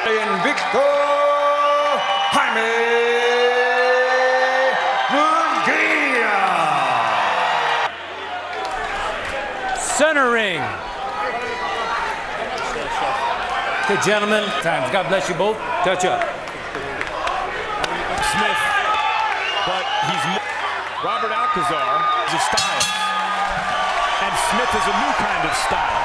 Invicto Jaime Munguia. Centering. Okay, gentlemen, times. God bless you both. Touch up. Smith, but he's Robert Alcazar is a style, and Smith is a new kind of style,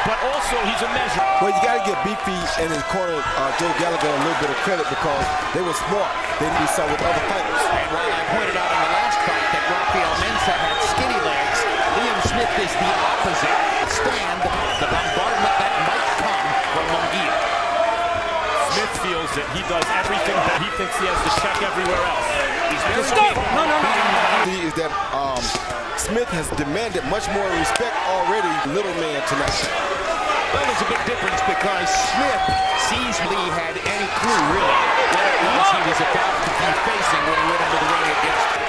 but also he's a measure. Well, you got to give Beefy and his corner, Joe Gallagher, a little bit of credit because they were smart than we saw with other fighters. And while I pointed out in the last fight that Rafael Mensa had skinny legs, Liam Smith is the opposite. Stand the bombardment that might come from Munguia. Smith feels that he does everything that he thinks he has to check everywhere else. He's very Stop! No. Is that Smith has demanded much more respect already, little man tonight. Well, there's a big difference because Smith sees Lee had any clue, really, what it was he was about to be facing when he went into the ring against him.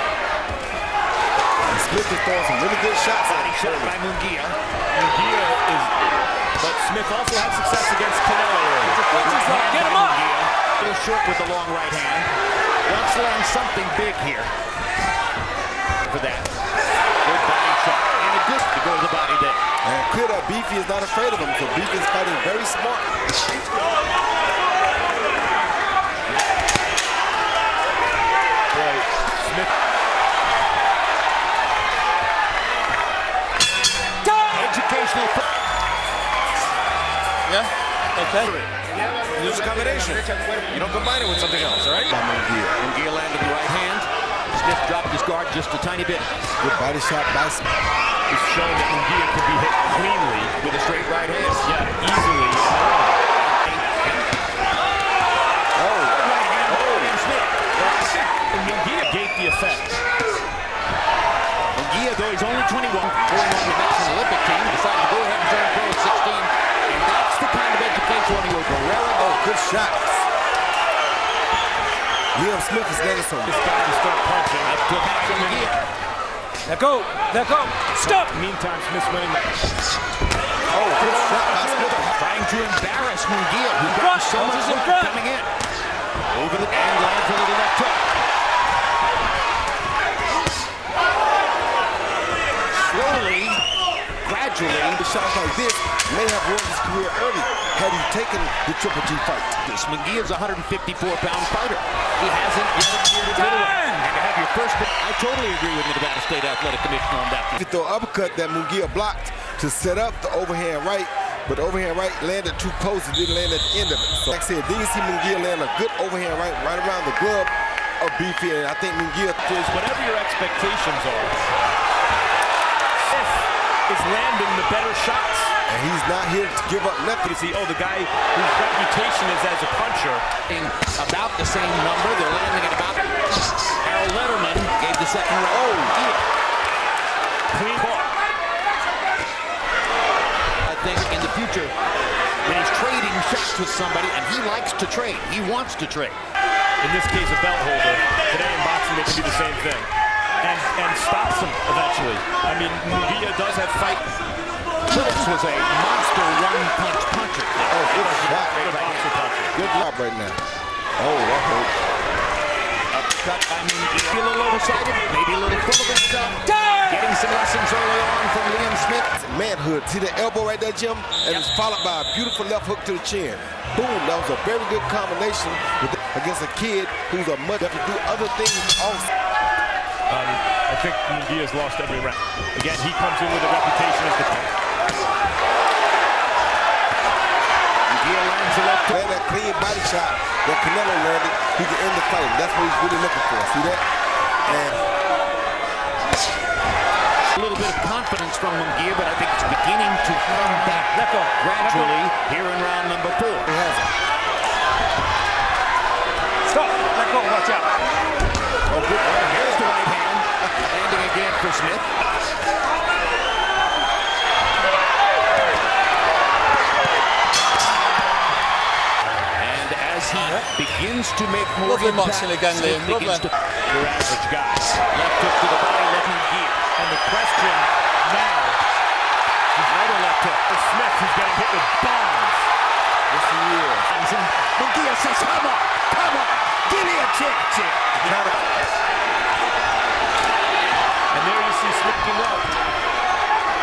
And Smith is throwing some really good shots. Body shot by Munguia. Munguia is, but Smith also had success against Canelo. Get him up! A little short with the long right hand. Wants to learn something big here. For that. Good body shot. And a good to go to the body there. And clear that Beefy is not afraid of him, so Beefy is fighting very smart. Smith. Educational. Yeah? Okay. There's a combination. You don't combine it with something else, all right? Munguia landed the right hand. Smith dropped his guard just a tiny bit. Good body shot by Smith. It's shown that Munguia could be hit cleanly With a straight right hand. Yeah, easily. Munguia gave the effect. Munguia, though he's only 21, going on the Mexican Olympic team, decided to go ahead and join pro at 16. And that's the kind of education he was. Oh, good shots. Liam Smith is landing some. This guy to start punching. Up to Munguia. Let go. Stop! Meantime, Smith's winning that. Oh, good shot by Smith. Trying to embarrass Munguia, who got so much coming in. Over the and lands a little left hook. Slowly, gradually, The shots like this may have ruined his career early had he taken the Triple G fight. Munguia's a 154-pound fighter. He hasn't yet appeared at middleweight. And to have your first, I totally agree with the Nevada State Athletic Commission on that. He threw an uppercut that Munguia blocked to set up the overhand right, but the overhand right landed too close and didn't land at the end of it. So like I said, then you see Munguia land a good overhand right around the glove of Beefy, and I think Munguia Is whatever your expectations are, Smith is landing the better shots. and he's not here to give up nothing. You see, the guy whose reputation is as a puncher. About the same number, they're landing at about. Harold Letterman gave the second round. Clean ball. I think in the future, when he's trading shots with somebody, and he likes to trade, he wants to trade. In this case, a belt holder. Today in boxing, they can do the same thing. And stops him eventually. I mean, Munguia does have fight. Phillips was a monster one-punch puncher. Oh, good shot. Boxer puncher. Good job right now. Oh, that hurt. Uppercut by Munguia. A little oversighted, maybe a little full of himself. Getting some lessons early on from Liam Smith. Manhood. See that elbow right there, Jim? And it's followed by a beautiful left hook to the chin. Boom. That was a very good combination against a kid who's a mud that can do other things also. I think Munguia's lost every round. Again, he comes in with a reputation as the puncher. Munguia lands a left hook. Land that clean body shot that Canelo landed, he can end the fight. That's what he's really looking for. See that? And a little bit of confidence from Munguia, but I think it's beginning to come back gradually here in round number 4. he has it. Stop! Let go. Watch out. Oh, good. Here's the right hand, landing again for Smith. And as he begins to make more Lovely impact, boxing again, Smith Liam. begins Lovely. to your average guy. Left hook to the body, left knee gear. And the question Now, he's right or left hook. For Smith, who's getting hit with bombs. Yes, he is. Munguia says, come on, give me a chance here. And there you see Smith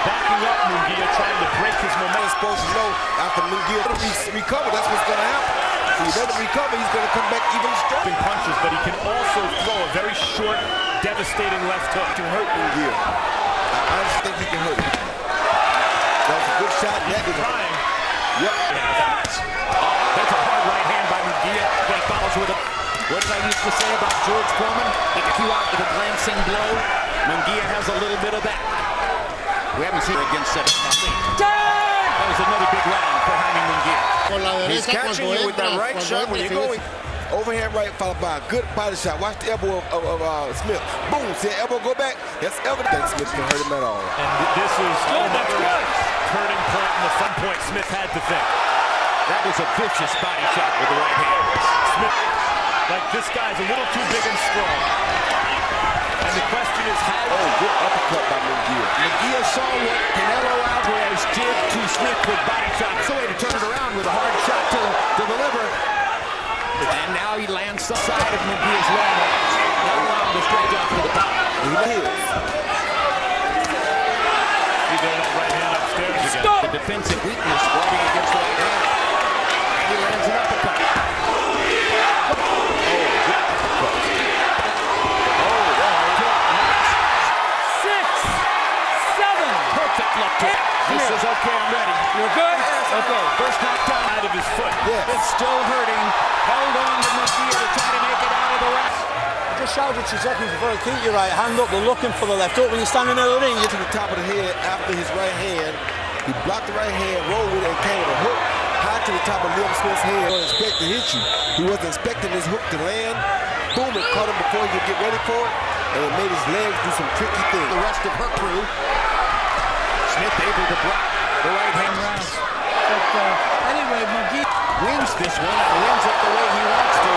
backing up Munguia, trying to break his momentum. He's supposed to know after Munguia recover, that's what's going to happen. If he doesn't recover, he's going to come back even stronger. Punches, but he can also throw a very short, devastating left hook. Can hurt Munguia. I honestly think he can hurt him. That was a good shot. That is Trying. Yep. That's a hard right hand by Munguia. Then follows with a, what did I used to say about George Foreman? Take a few out with a glancing blow. Munguia has a little bit of that. We haven't seen it against 7-0. That was another big round for Jaime Munguia. He's catching you with that right shot when you're going. Overhand right followed by a good body shot. Watch the elbow of Smith. Boom. See that elbow go back? That's evidence that Smith can hurt him at all. And this is another turning point and the fun point Smith had to think. That was a vicious body shot with the right hand. Smith, like this guy's a little too big and strong. And the question is how... Oh, good uppercut by Munguia. Munguia saw what Canelo Alvarez did to Smith with body shots. So he had to turn it around with a hard shot to deliver. And now he lands the side of Munguia's long arms. Now allowed to stretch out to the top. He is. He got that right hand upstairs again. The defensive weakness guarding against the right hand. And he lands an uppercut. Perfect left hook. He says, okay, I'm ready. You're good? Okay. First knockdown Out of his foot. Yes. It's still hurting. Held on to Munguia to try to make it out of the rest. Just shouted 2 seconds before you keep your right hand up. They're looking for the left hook. When you're standing in the ring, To the top of the head after his right hand. He blocked the right hand, rolled with it, and came with a hook high to the top of Liam Smith's head. He wasn't expecting to hit you. He wasn't expecting his hook to land. Boom, it caught him before he could get ready for it. And it made his legs do some tricky things. The rest of her crew. Smith able to block the right hand rounds. but anyway, Munguia Wins this one and wins it the way he wants to.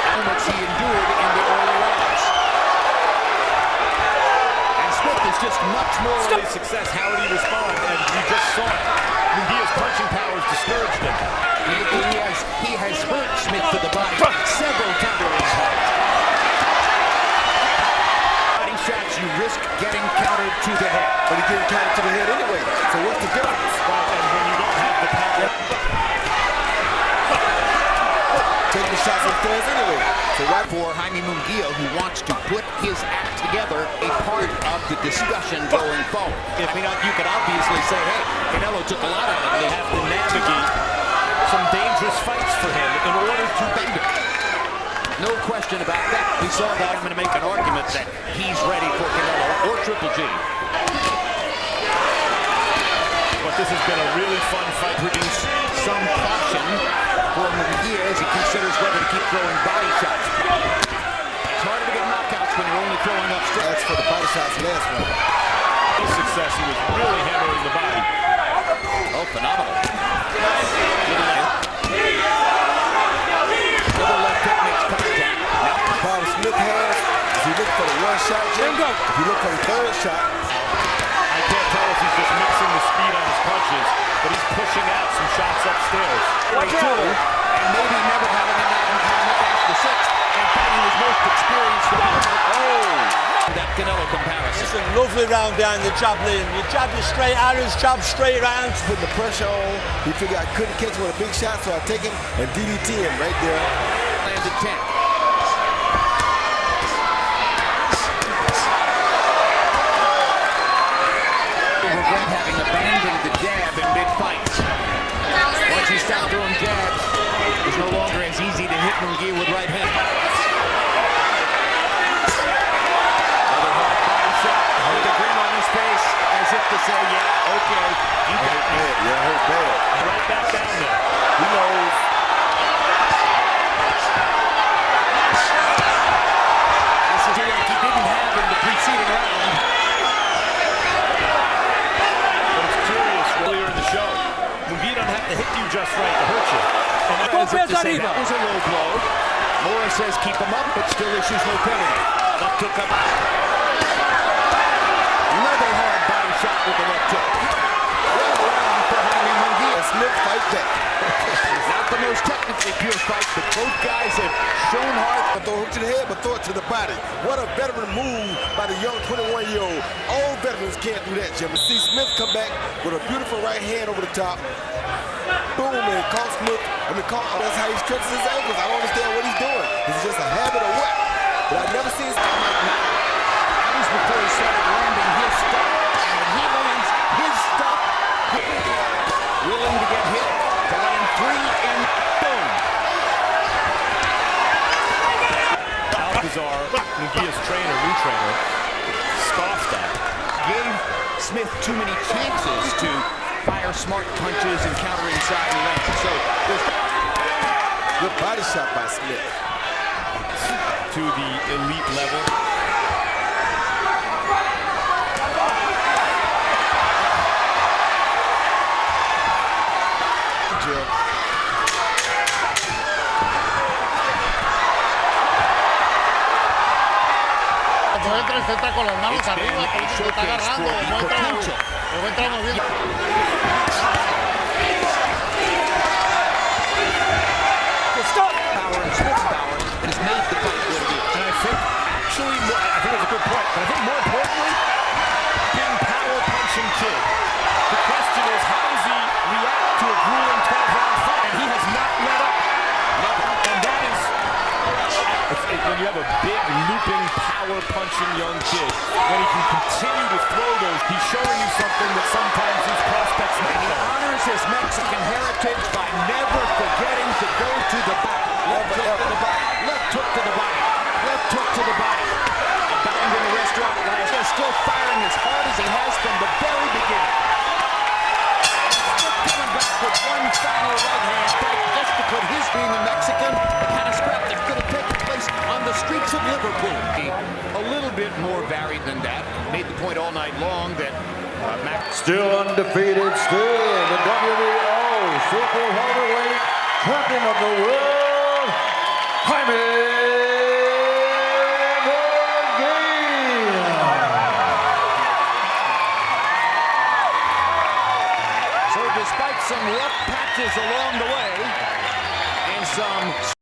How much he endured in the early rounds. And Smith is just much more Success, how would he respond? And you just saw it. Munguia's punching powers discouraged him. He has hurt Smith to the body several times. Body shots you risk getting countered to the head. But he didn't count to the head anyway. So what's the difference? And when you don't have the power, Take the shots upstairs anyway. So right For Jaime Munguia, who wants to put his act together, a part of the discussion going forward. I mean, you could obviously say, hey, Canelo took a lot out of it. They have to navigate some dangerous fights for him in order to bend it. No question about that. We saw that. I'm going to make an argument that he's ready for Canelo or Triple G. But this has been a really fun fight. Produce some caution for Munguia as he considers whether to keep throwing body shots. It's harder to get knockouts when you're only throwing upstairs. That's for the body shots last round. His success, he was really hammering the body. Oh, phenomenal. Little left hook makes contact. Now, The problem Smith has is he look for the one shot, Jim. If you look for the third shot, I can't tell if he's just mixing the speed on his punches, but he's pushing out some shots upstairs. and maybe never having an out past the sixth and fighting his most experienced opponent. That Canelo comparison. It's a lovely round down the jab lane. You jab your straight arrows, jab straight rounds. putting the pressure on. He figured I couldn't catch him with a big shot, so I take him and DDT him right there. Landed 10. Regret having abandoned the jab in big fights. Once he stopped throwing jabs, it was no longer as easy to hit Munguia with right hand. Another hard body shot with a grin on his face, as if to say, yeah, okay, you got me. Yeah, hurt bad. Right back down there. He knows. This is like he didn't have in the preceding round. But it's curious earlier in the show. Munguia don't have to hit you just right to hurt you. And As if to say, that was a low blow. Morris says keep him up, but still issues no penalty. that took up. Another Both guys have shown heart. Throw it to the head, but throw it to the body. What a veteran move by the young 21-year-old. All veterans can't do that, Jim. See Smith come back with a beautiful right hand over the top. Boom, and caught Smith. That's how he stretches his ankles. I don't understand what he's doing. Is it just a habit or what? But I've never seen something like that. That was before he started landing his stuff. And when he lands his stuff, willing to get hit, to land three, and boom. Alcazar, Munguia's new trainer, scoffed at. Gave Smith too many chances to fire smart punches and counter inside and land. So there's good body shot by Smith. To the elite level. Jim. Muestra, usted está con las manos arriba, por eso está agarrando, muestra moviendo. power and Smith's power that has made the fight what it is. And I think it's a good point, but I think more importantly, big power punching kid. The question is, how does he react to a grueling 12-round fight? And he has not let up. And that is, when you have a big, looping, power punching young kid, when he can continue to throw those, he's showing you something that sometimes these prospects And he honors his Mexican heritage by never forgetting to go to the body. Left hook to the body. Left hook to the body. Left hook to the body. Bound in the restaurant last year, still firing as hard as he has from the very beginning. Still coming back with one final right hand strike just to put his being a Mexican, the kind of scrap that could have taken place on the streets of Liverpool. A little bit more varied than that. Made the point all night long that Max. Still undefeated, still the WBO super heavyweight champion of the world, Jaime Munguia. So despite some rough patches along the way and some